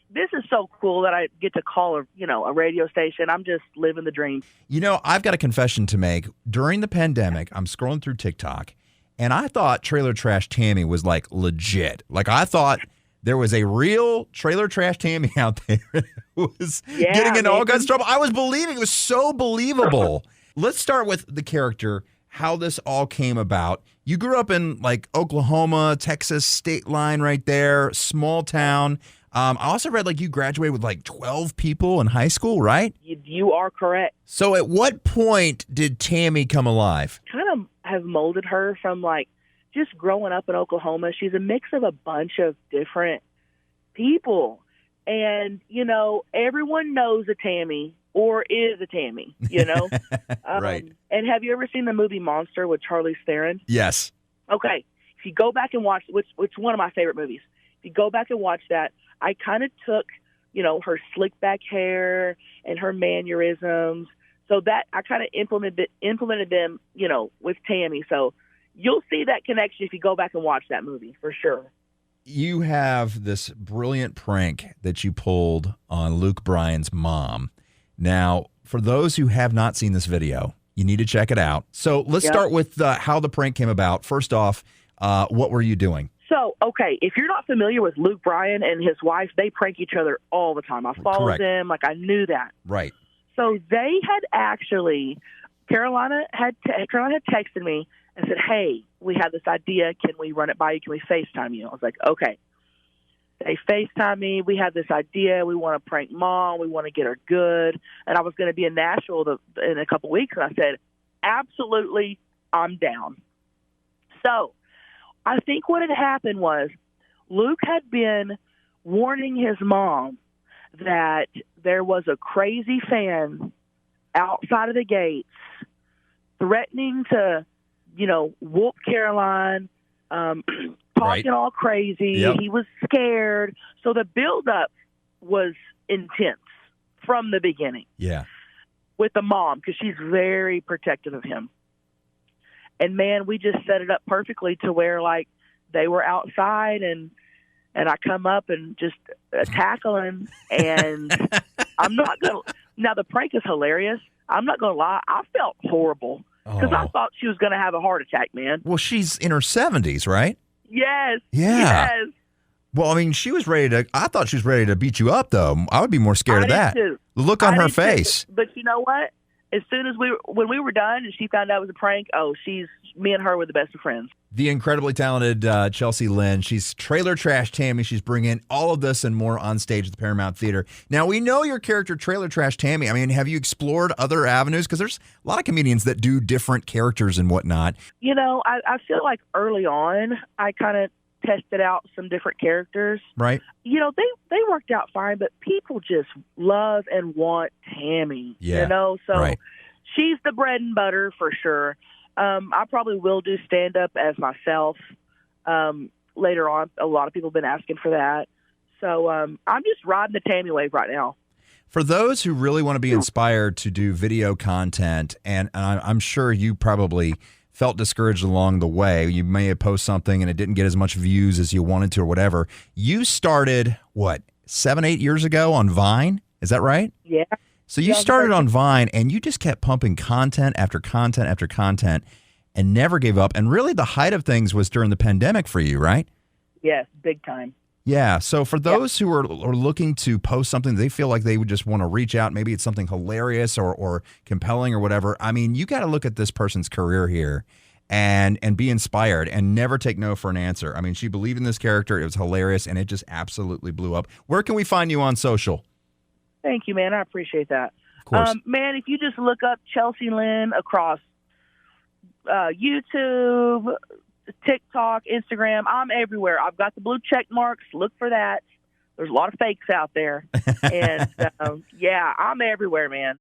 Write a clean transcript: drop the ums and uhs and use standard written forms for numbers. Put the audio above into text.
this is so cool that I get to call a radio station. I'm just living the dream. I've got a confession to make. During the pandemic, I'm scrolling through TikTok, and I thought Trailer Trash Tammy was like legit. Like I thought there was a real Trailer Trash Tammy out there who was getting into all kinds of trouble. I was believing. It was so believable. Let's start with the character, how this all came about. You grew up in like Oklahoma, Texas, state line right there, small town. I also read like you graduated with like 12 people in high school, right? You are correct. So at what point did Tammy come alive? Kind of have molded her from like just growing up in Oklahoma. She's a mix of a bunch of different people. And, everyone knows a Tammy or is a Tammy, Right. And have you ever seen the movie Monster with Charlize Theron? Yes. Okay. If you go back and watch, which is one of my favorite movies, if you go back and watch that, I kind of took, her slick back hair and her mannerisms. So that I kind of implemented them, with Tammy. So you'll see that connection if you go back and watch that movie for sure. You have this brilliant prank that you pulled on Luke Bryan's mom. Now, for those who have not seen this video, you need to check it out. So let's start with how the prank came about. First off, what were you doing? So, okay, if you're not familiar with Luke Bryan and his wife, they prank each other all the time. I follow them. Like, I knew that. Right. So they had actually, Carolina had texted me and said, hey, we have this idea. Can we run it by you? Can we FaceTime you? I was like, okay. They FaceTime me. We have this idea. We want to prank Mom. We want to get her good. And I was going to be in Nashville in a couple weeks. And I said, absolutely, I'm down. So I think what had happened was Luke had been warning his mom that there was a crazy fan outside of the gates threatening to, whoop Caroline, talking all crazy. Yep. He was scared. So the buildup was intense from the beginning. Yeah. With the mom, because she's very protective of him. And, man, we just set it up perfectly to where, like, they were outside and I come up and just tackle him. And I'm not going to – now, the prank is hilarious. I'm not going to lie. I felt horrible because I thought she was going to have a heart attack, man. Well, she's in her 70s, right? Yes. Yeah. Yes. Well, I mean, I thought she was ready to beat you up, though. I would be more scared of that. Too. The look on her face. Too. But you know what? As soon as when we were done and she found out it was a prank, me and her were the best of friends. The incredibly talented Chelcie Lynn. She's Trailer Trash Tammy. She's bringing all of this and more on stage at the Paramount Theater. Now, we know your character, Trailer Trash Tammy. I mean, have you explored other avenues? Because there's a lot of comedians that do different characters and whatnot. I feel like early on, I kind of tested out some different characters. Right. They worked out fine, but people just love and want Tammy. Yeah. So right. She's the bread and butter for sure. I probably will do stand-up as myself later on. A lot of people have been asking for that. So I'm just riding the Tammy wave right now. For those who really want to be inspired to do video content, and I'm sure you probably felt discouraged along the way. You may have posted something and it didn't get as much views as you wanted to or whatever. You started, 7-8 years ago on Vine? Is that right? Yeah. So you started on Vine and you just kept pumping content after content after content and never gave up. And really the height of things was during the pandemic for you, right? Yes, big time. Yeah. So for those who are looking to post something, they feel like they would just want to reach out. Maybe it's something hilarious or compelling or whatever. I mean, you got to look at this person's career here and be inspired and never take no for an answer. I mean, she believed in this character. It was hilarious and it just absolutely blew up. Where can we find you on social? Thank you, man. I appreciate that. Of course. Man, if you just look up Chelcie Lynn across YouTube, TikTok, Instagram, I'm everywhere. I've got the blue check marks. Look for that. There's a lot of fakes out there. And, I'm everywhere, man.